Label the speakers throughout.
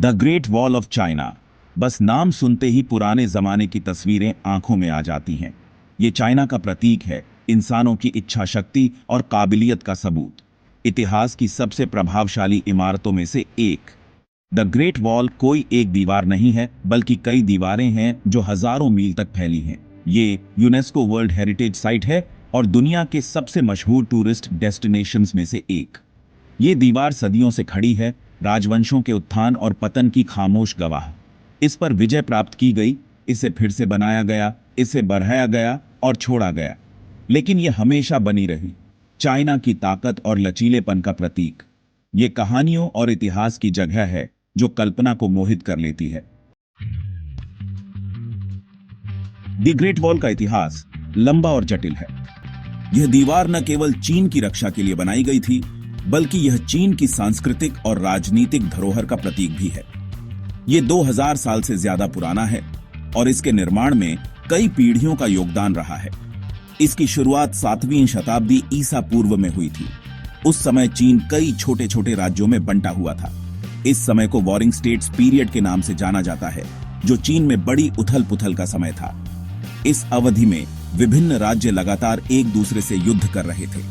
Speaker 1: The great wall of China. बस नाम सुनते ही पुराने जमाने की तस्वीरें आंखों में आ जाती हैं। ये चाइना का प्रतीक है, इंसानों की इच्छा शक्ति और काबिलियत का सबूत। इतिहास की सबसे प्रभावशाली इमारतों में से एक। द ग्रेट वॉल कोई एक दीवार नहीं है, बल्कि कई दीवारें हैं जो हजारों मील तक फैली हैं। ये यूनेस्को वर्ल्ड हेरिटेज साइट है और दुनिया के सबसे मशहूर टूरिस्ट डेस्टिनेशंस में से एक। ये दीवार सदियों से खड़ी है, राजवंशों के उत्थान और पतन की खामोश गवाह। इस पर विजय प्राप्त की गई, इसे फिर से बनाया गया, इसे बढ़ाया गया और छोड़ा गया, लेकिन यह हमेशा बनी रही, चाइना की ताकत और लचीलेपन का प्रतीक। ये कहानियों और इतिहास की जगह है जो कल्पना को मोहित कर लेती है। द ग्रेट वॉल का इतिहास लंबा और जटिल है। यह दीवार न केवल चीन की रक्षा के लिए बनाई गई थी, बल्कि यह चीन की सांस्कृतिक और राजनीतिक धरोहर का प्रतीक भी है। यह 2000 साल से ज्यादा पुराना है और इसके निर्माण में कई पीढ़ियों का योगदान रहा है। इसकी शुरुआत 7वीं शताब्दी ईसा पूर्व में हुई थी। उस समय चीन कई छोटे छोटे राज्यों में बंटा हुआ था। इस समय को वॉरिंग स्टेट्स पीरियड के नाम से जाना जाता है, जो चीन में बड़ी उथल पुथल का समय था। इस अवधि में विभिन्न राज्य लगातार एक दूसरे से युद्ध कर रहे थे।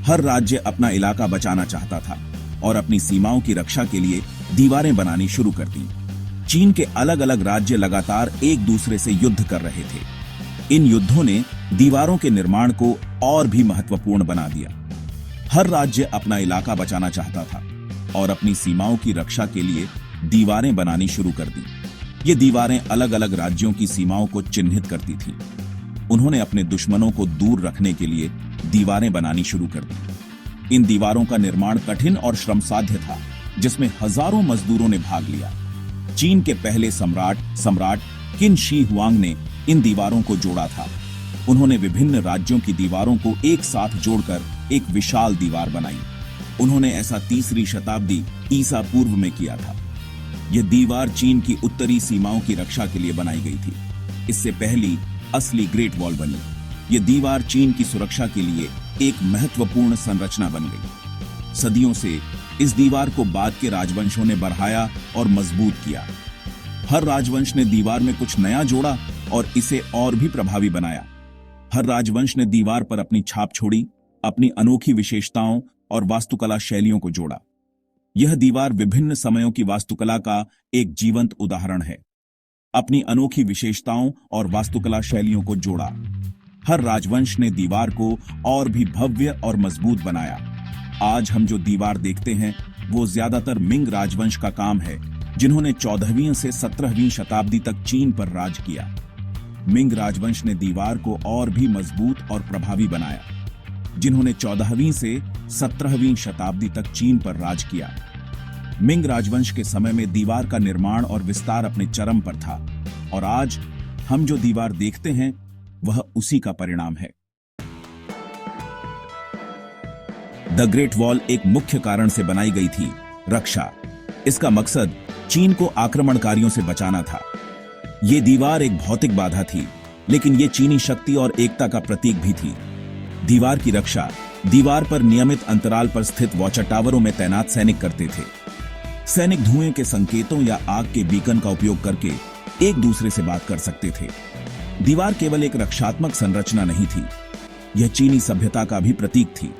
Speaker 1: हर राज्य अपना इलाका बचाना चाहता था और अपनी सीमाओं की रक्षा के लिए दीवारें बनानी शुरू कर दी। चीन के अलग अलग राज्य लगातार एक दूसरे से युद्ध कर रहे थे। इन युद्धों ने दीवारों के निर्माण को और भी महत्वपूर्ण बना दिया। हर राज्य अपना इलाका बचाना चाहता था और अपनी सीमाओं की रक्षा के लिए दीवारें बनानी शुरू कर दी। ये दीवारें अलग अलग राज्यों की सीमाओं को चिन्हित करती थीं। उन्होंने अपने दुश्मनों को दूर रखने के लिए दीवारें बनानी शुरू कर दी। इन दीवारों का निर्माण कठिन और श्रमसाध्य था, जिसमें हजारों मजदूरों ने भाग लिया। चीन के पहले सम्राट किन शी हुआंग ने इन दीवारों को जोड़ा था। उन्होंने विभिन्न राज्यों की दीवारों को एक साथ जोड़कर एक विशाल दीवार बनाई। उन्होंने ऐसा 3री शताब्दी ईसा पूर्व में किया था। यह दीवार चीन की उत्तरी सीमाओं की रक्षा के लिए बनाई गई थी। इससे पहली असली ग्रेट वॉल बनी। यह दीवार चीन की सुरक्षा के लिए एक महत्वपूर्ण संरचना बन गई। सदियों से इस दीवार को बाद के राजवंशों ने बढ़ाया और मजबूत किया। हर राजवंश ने दीवार में कुछ नया जोड़ा और इसे और भी प्रभावी बनाया। हर राजवंश ने दीवार पर अपनी छाप छोड़ी, अपनी अनोखी विशेषताओं और वास्तुकला शैलियों को जोड़ा। यह दीवार विभिन्न समयों की वास्तुकला का एक जीवंत उदाहरण है। अपनी अनोखी विशेषताओं और वास्तुकला शैलियों को जोड़ा। हर राजवंश ने दीवार को और भी भव्य और मजबूत बनाया। आज हम जो दीवार देखते हैं वो ज्यादातर मिंग राजवंश का काम है, जिन्होंने 14वीं से 17वीं शताब्दी तक चीन पर राज किया। मिंग राजवंश ने दीवार को और भी मजबूत और प्रभावी बनाया, जिन्होंने 14वीं से 17वीं शताब्दी तक चीन पर राज किया। मिंग राजवंश के समय में दीवार का निर्माण और विस्तार अपने चरम पर था और आज हम जो दीवार देखते हैं वह उसी का परिणाम है। द ग्रेट वॉल एक मुख्य कारण से बनाई गई थी, रक्षा। इसका मकसद चीन को आक्रमणकारियों से बचाना था। यह दीवार एक भौतिक बाधा थी, लेकिन यह चीनी शक्ति और एकता का प्रतीक भी थी। दीवार की रक्षा दीवार पर नियमित अंतराल पर स्थित वॉचर टावरों में तैनात सैनिक करते थे। सैनिक धुएं के संकेतों या आग के बीकन का उपयोग करके एक दूसरे से बात कर सकते थे। दीवार केवल एक रक्षात्मक संरचना नहीं थी, यह चीनी सभ्यता का भी प्रतीक थी।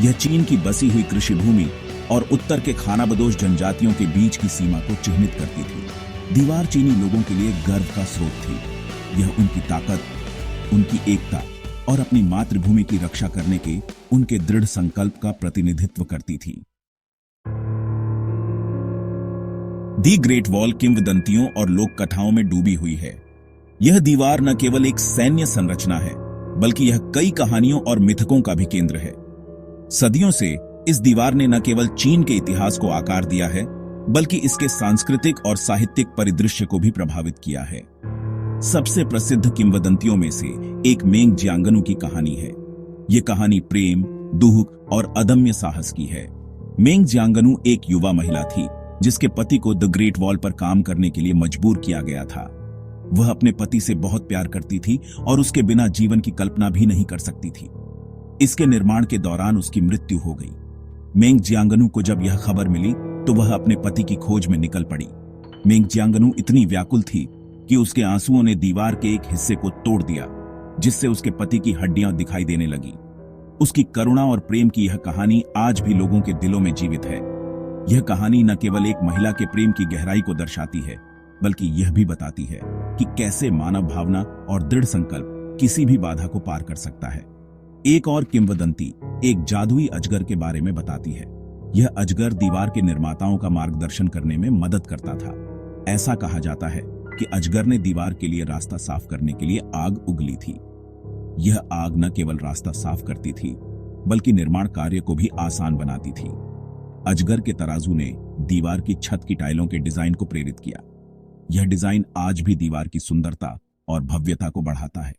Speaker 1: यह चीन की बसी हुई कृषि भूमि और उत्तर के खानाबदोश जनजातियों के बीच की सीमा को चिह्नित करती थी। दीवार चीनी लोगों के लिए गर्व का स्रोत थी। यह उनकी ताकत, उनकी एकता और अपनी मातृभूमि की रक्षा करने के उनके दृढ़ संकल्प का प्रतिनिधित्व करती थी। दी ग्रेट वॉल किंवदंतियों और लोक कथाओं में डूबी हुई है। यह दीवार न केवल एक सैन्य संरचना है, बल्कि यह कई कहानियों और मिथकों का भी केंद्र है। सदियों से इस दीवार ने न केवल चीन के इतिहास को आकार दिया है, बल्कि इसके सांस्कृतिक और साहित्यिक परिदृश्य को भी प्रभावित किया है। सबसे प्रसिद्ध किंवदंतियों में से एक मेंग जियांगनू की कहानी है। यह कहानी प्रेम, दुख और अदम्य साहस की है। मेंग जियांगनू एक युवा महिला थी जिसके पति को द ग्रेट वॉल पर काम करने के लिए मजबूर किया गया था। वह अपने पति से बहुत प्यार करती थी और उसके बिना जीवन की कल्पना भी नहीं कर सकती थी। इसके निर्माण के दौरान उसकी मृत्यु हो गई। मेंग जियांगनू को जब यह खबर मिली तो वह अपने पति की खोज में निकल पड़ी। मेंगजियांगनू इतनी व्याकुल थी कि उसके आंसुओं ने दीवार के एक हिस्से को तोड़ दिया, जिससे उसके पति की हड्डियां दिखाई देने लगी। उसकी करुणा और प्रेम की यह कहानी आज भी लोगों के दिलों में जीवित है। यह कहानी न केवल एक महिला के प्रेम की गहराई को दर्शाती है, बल्कि यह भी बताती है कि कैसे मानव भावना और दृढ़ संकल्प किसी भी बाधा को पार कर सकता है। एक और किंवदंती एक जादुई अजगर के बारे में बताती है। यह अजगर दीवार के निर्माताओं का मार्गदर्शन करने में मदद करता था। ऐसा कहा जाता है कि अजगर ने दीवार के लिए रास्ता साफ करने के लिए आग उगली थी। यह आग न केवल रास्ता साफ करती थी, बल्कि निर्माण कार्य को भी आसान बनाती थी। अजगर के तराजू ने दीवार की छत की टाइलों के डिजाइन को प्रेरित किया। यह डिजाइन आज भी दीवार की सुंदरता और भव्यता को बढ़ाता है।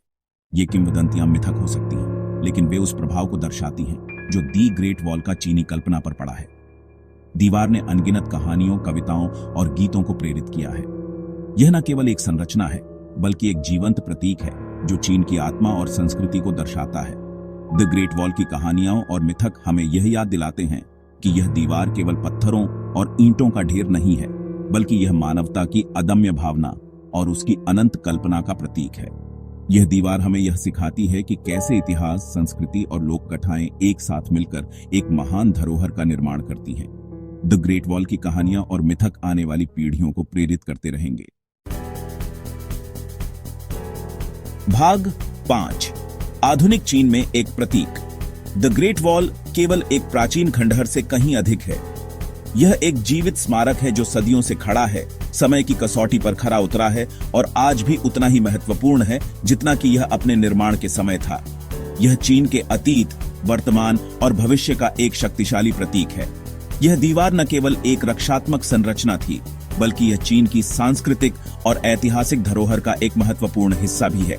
Speaker 1: ये किंवदंतियां मिथक हो सकती हैं, लेकिन वे उस प्रभाव को दर्शाती हैं जो दी ग्रेट वॉल का चीनी कल्पना पर पड़ा है। दीवार ने अनगिनत कहानियों, कविताओं और गीतों को प्रेरित किया है। यह न केवल एक संरचना है, बल्कि एक जीवंत प्रतीक है जो चीन की आत्मा और संस्कृति को दर्शाता है। द ग्रेट वॉल की कहानियां और मिथक हमें यह याद दिलाते हैं कि यह दीवार केवल पत्थरों और ईंटों का ढेर नहीं है, बल्कि यह मानवता की अदम्य भावना और उसकी अनंत कल्पना का प्रतीक है। यह दीवार हमें यह सिखाती है कि कैसे इतिहास, संस्कृति और लोक कथाएं एक साथ मिलकर एक महान धरोहर का निर्माण करती हैं। द ग्रेट वॉल की कहानियां और मिथक आने वाली पीढ़ियों को प्रेरित करते रहेंगे। भाग 5, आधुनिक चीन में एक प्रतीक। द ग्रेट वॉल केवल एक प्राचीन खंडहर से कहीं अधिक है। यह एक जीवित स्मारक है जो सदियों से खड़ा है, समय की कसौटी पर खरा उतरा है और आज भी उतना ही महत्वपूर्ण है जितना कि यह अपने निर्माण के समय था। यह चीन के अतीत, वर्तमान और भविष्य का एक शक्तिशाली प्रतीक है। यह दीवार न केवल एक रक्षात्मक संरचना थी, बल्कि यह चीन की सांस्कृतिक और ऐतिहासिक धरोहर का एक महत्वपूर्ण हिस्सा भी है।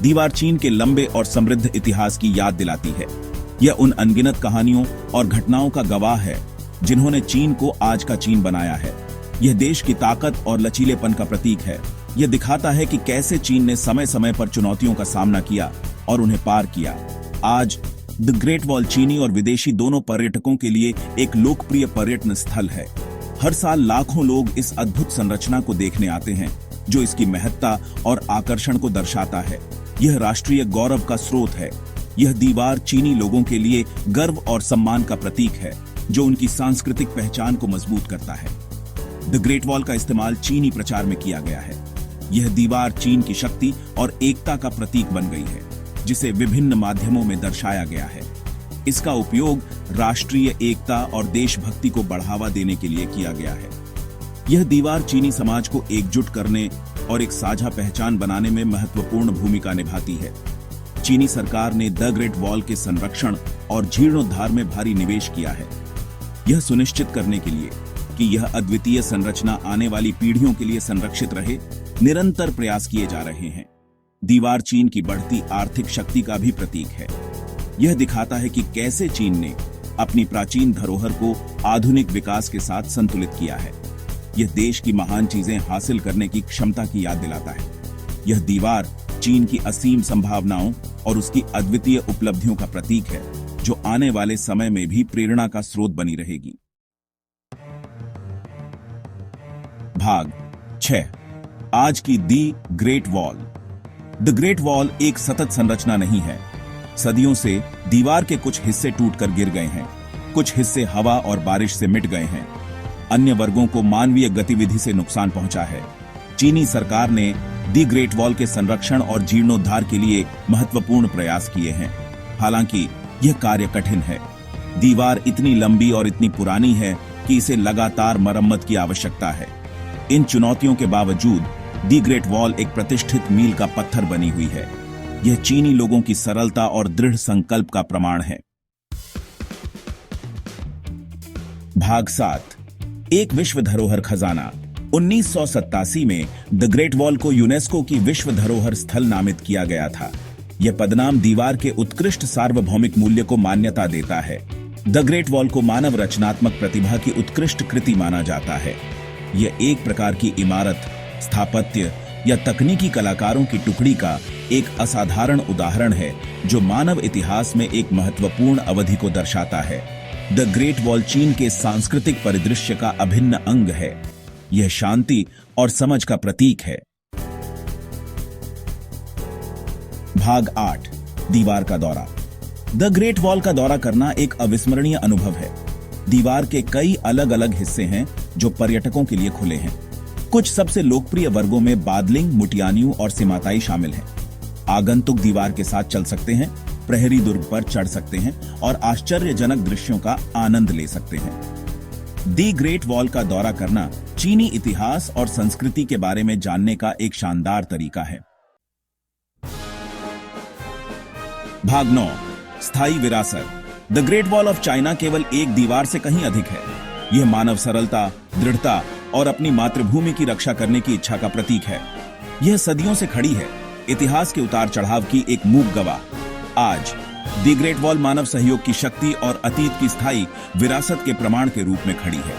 Speaker 1: दीवार चीन के लंबे और समृद्ध इतिहास की याद दिलाती है। यह उन अनगिनत कहानियों और घटनाओं का गवाह है जिन्होंने चीन को आज का चीन बनाया है। यह देश की ताकत और लचीलेपन का प्रतीक है। यह दिखाता है कि कैसे चीन ने समय समय पर चुनौतियों का सामना किया और उन्हें पार किया। आज द ग्रेट वॉल चीनी और विदेशी दोनों पर्यटकों के लिए एक लोकप्रिय पर्यटन स्थल है। हर साल लाखों लोग इस अद्भुत संरचना को देखने आते हैं, जो इसकी महत्ता और आकर्षण को दर्शाता है। यह राष्ट्रीय गौरव का स्रोत है। यह दीवार चीनी लोगों के लिए गर्व और सम्मान का प्रतीक है, जो उनकी सांस्कृतिक पहचान को मजबूत करता है। द ग्रेट वॉल का इस्तेमाल चीनी प्रचार में किया गया है। यह दीवार चीन की शक्ति और एकता का प्रतीक बन गई है, जिसे विभिन्न माध्यमों में दर्शाया गया है। इसका उपयोग राष्ट्रीय एकता और देशभक्ति को बढ़ावा देने के लिए किया गया है। यह दीवार चीनी समाज को एकजुट करने और एक साझा पहचान बनाने में महत्वपूर्ण भूमिका निभाती है। चीनी सरकार ने द ग्रेट वॉल के संरक्षण और जीर्णोद्धार में भारी निवेश किया है। यह सुनिश्चित करने के लिए कि यह अद्वितीय संरचना आने वाली पीढ़ियों के लिए संरक्षित रहे, निरंतर प्रयास किए जा रहे हैं। दीवार चीन की बढ़ती आर्थिक शक्ति का भी प्रतीक है। यह दिखाता है कि कैसे चीन ने अपनी प्राचीन धरोहर को आधुनिक विकास के साथ संतुलित किया है। यह देश की महान चीजें हासिल करने की क्षमता की याद दिलाता है। यह दीवार चीन की असीम संभावनाओं और उसकी अद्वितीय उपलब्धियों का प्रतीक है, जो आने वाले समय में भी प्रेरणा का स्रोत बनी रहेगी। भाग 6, आज की the great wall. The great wall एक सतत संरचना नहीं है। सदियों से दीवार के कुछ हिस्से टूटकर गिर गए हैं, कुछ हिस्से हवा और बारिश से मिट गए हैं। अन्य वर्गों को मानवीय गतिविधि से नुकसान पहुंचा है। चीनी सरकार ने दी ग्रेट वॉल के संरक्षण और जीर्णोद्धार के लिए महत्वपूर्ण प्रयास किए हैं। हालांकि यह कार्य कठिन है। दीवार इतनी लंबी और इतनी पुरानी है कि इसे लगातार मरम्मत की आवश्यकता है। इन चुनौतियों के बावजूद दी ग्रेट वॉल एक प्रतिष्ठित मील का पत्थर बनी हुई है। यह चीनी लोगों की सरलता और दृढ़ संकल्प का प्रमाण है। भाग 7, एक विश्व धरोहर खजाना। 1987 में द ग्रेट वॉल को यूनेस्को की विश्व धरोहर स्थल नामित किया गया था। यह पदनाम दीवार के उत्कृष्ट सार्वभौमिक मूल्य को मान्यता देता है। द ग्रेट वॉल को मानव रचनात्मक प्रतिभा की उत्कृष्ट कृति माना जाता है। यह एक प्रकार की इमारत, स्थापत्य या तकनीकी कलाकारों की टुकड़ी का एक असाधारण उदाहरण है, जो मानव इतिहास में एक महत्वपूर्ण अवधि को दर्शाता है। द ग्रेट वॉल चीन के सांस्कृतिक परिदृश्य का अभिन्न अंग है। यह शांति और समझ का प्रतीक है। भाग 8, दीवार का दौरा। द ग्रेट वॉल का दौरा करना एक अविस्मरणीय अनुभव है। दीवार के कई अलग अलग हिस्से हैं जो पर्यटकों के लिए खुले हैं। कुछ सबसे लोकप्रिय वर्गों में बादलिंग, मुटियानियों और सिमाताई शामिल हैं। आगंतुक दीवार के साथ चल सकते हैं, प्रहरी दुर्ग पर चढ़ सकते हैं और आश्चर्यजनक दृश्यों का आनंद ले सकते हैं। दी ग्रेट वॉल का दौरा करना चीनी इतिहास और संस्कृति के बारे में जानने का एक शानदार तरीका है। भाग 9, स्थायी विरासत। The great wall of China केवल एक दीवार से कहीं अधिक है। यह मानव सरलता, दृढ़ता और अपनी मातृभूमि की रक्षा करने की इच्छा का प्रतीक है। यह सदियों से खड़ी है, इतिहास के उतार चढ़ाव की एक मूक गवाह। आज द ग्रेट वॉल मानव सहयोग की शक्ति और अतीत की स्थायी विरासत के प्रमाण के रूप में खड़ी है।